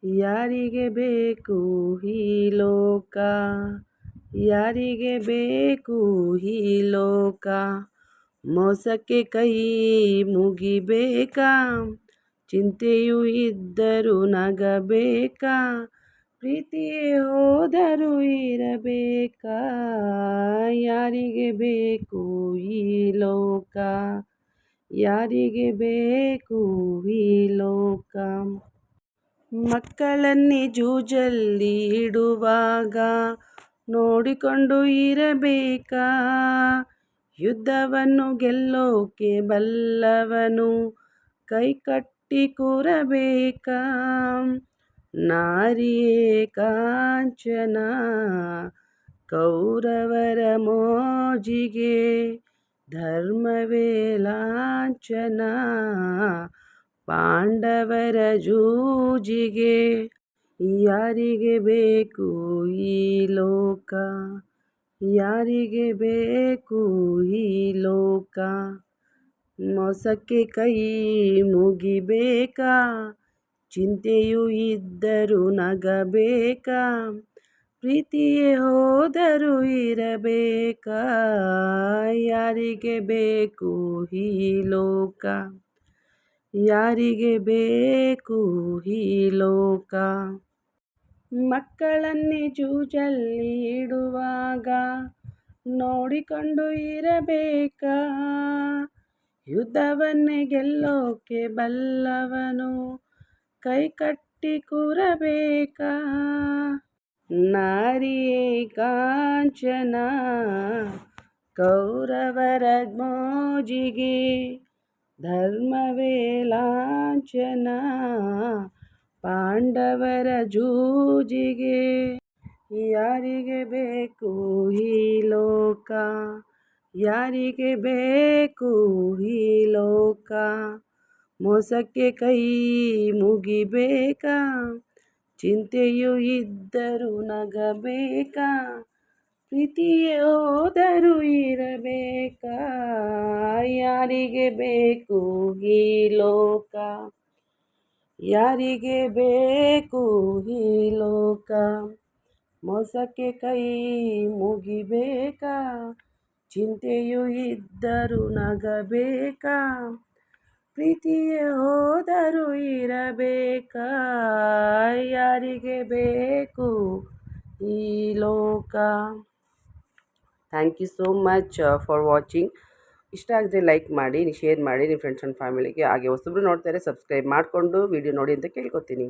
ಯಾರಿಗೆ ಬೇಕು ಈ ಲೋಕ, ಯಾರಿಗೆ ಬೇಕು ಈ ಲೋಕ, ಮೋಸಕ್ಕೆ ಕೈ ಮುಗಿಬೇಕಾ, ಚಿಂತೆಯೂ ಇದ್ದರೂ ನಗಬೇಕಾ, ಪ್ರೀತಿಯೇ ಹೋದರೂ ಇರಬೇಕಾ, ಯಾರಿಗೆ ಬೇಕು ಈ ಲೋಕ, ಯಾರಿಗೆ ಬೇಕು ಈ ಲೋಕ. ಮಕ್ಕಳನ್ನೇ ಜೂಜಲ್ಲಿ ಇಡುವಾಗ ನೋಡಿಕೊಂಡು ಇರಬೇಕಾ, ಯುದ್ಧವನ್ನು ಗೆಲ್ಲೋಕೆ ಬಲ್ಲವನು ಕೈಕಟ್ಟಿ ಕೂರಬೇಕಾ, ನಾರಿಯೇ ಕಾಂಚನ ಕೌರವರ ಮೋಜಿಗೆ, ಧರ್ಮವೇ ಲಾಂಛನ ಪಾಂಡವರ ಜೂಜಿಗೆ, ಯಾರಿಗೆ ಬೇಕು ಈ ಲೋಕ, ಯಾರಿಗೆ ಬೇಕು ಈ ಲೋಕ, ಮೋಸಕ್ಕೆ ಕೈ ಮುಗಿಬೇಕಾ, ಚಿಂತೆಯೂ ಇದ್ದರೂ ನಗಬೇಕಾ, ಪ್ರೀತಿಯೇ ಹೋದರೂ ಇರಬೇಕಾ, ಯಾರಿಗೆ ಬೇಕು ಈ ಲೋಕ, ಯಾರಿಗೆ ಬೇಕು ಈ ಲೋಕ. ಮಕ್ಕಳನ್ನೇ ಜೂಜಲ್ಲಿ ಇಡುವಾಗ ನೋಡಿಕೊಂಡು ಇರಬೇಕಾ, ಯುದ್ಧವನ್ನೇ ಗೆಲ್ಲೋಕೆ ಬಲ್ಲವನು ಕೈಕಟ್ಟಿ ಕೂರಬೇಕಾ, ನಾರಿಯೇ ಕಾಂಚನ ಕೌರವರ ಮೋಜಿಗೆ, ಧರ್ಮವೇ ಲಾಂಛನ ಪಾಂಡವರ ಜೂಜಿಗೆ, ಯಾರಿಗೆ ಬೇಕು ಈ ಲೋಕ, ಯಾರಿಗೆ ಬೇಕು ಈ ಲೋಕ, ಮೋಸಕ್ಕೆ ಕೈ ಮುಗಿಬೇಕಾ, ಚಿಂತೆಯೂ ಇದ್ದರೂ ನಗಬೇಕಾ, ಪ್ರೀತಿಯೇ ಹೋದರೂ ಇರಬೇಕಾ, ಯಾರಿಗೆ ಬೇಕು ಈ ಲೋಕ, ಯಾರಿಗೆ ಬೇಕು ಈ ಲೋಕ, ಮೋಸಕ್ಕೆ ಕೈ ಮುಗಿಬೇಕಾ, ಚಿಂತೆಯೂ ಇದ್ದರೂ ನಗಬೇಕಾ, ಪ್ರೀತಿಯೇ ಹೋದರೂ ಇರಬೇಕಾ, ಯಾರಿಗೆ ಬೇಕು ಈ ಲೋಕ. Thank you so much for watching. ಇಷ್ಟ ಆದರೆ ಲೈಕ್ ಮಾಡಿ, ಶೇರ್ ಮಾಡಿ ನಿಮ್ಮ ಫ್ರೆಂಡ್ಸ್ ಆ್ಯಂಡ್ ಫ್ಯಾಮಿಲಿಗೆ. ಹಾಗೆ ಹೊಸಬ್ರು ನೋಡ್ತಾರೆ ಸಬ್ಸ್ಕ್ರೈಬ್ ಮಾಡಿಕೊಂಡು ವಿಡಿಯೋ ನೋಡಿ ಅಂತ ಕೇಳ್ಕೊತೀನಿ.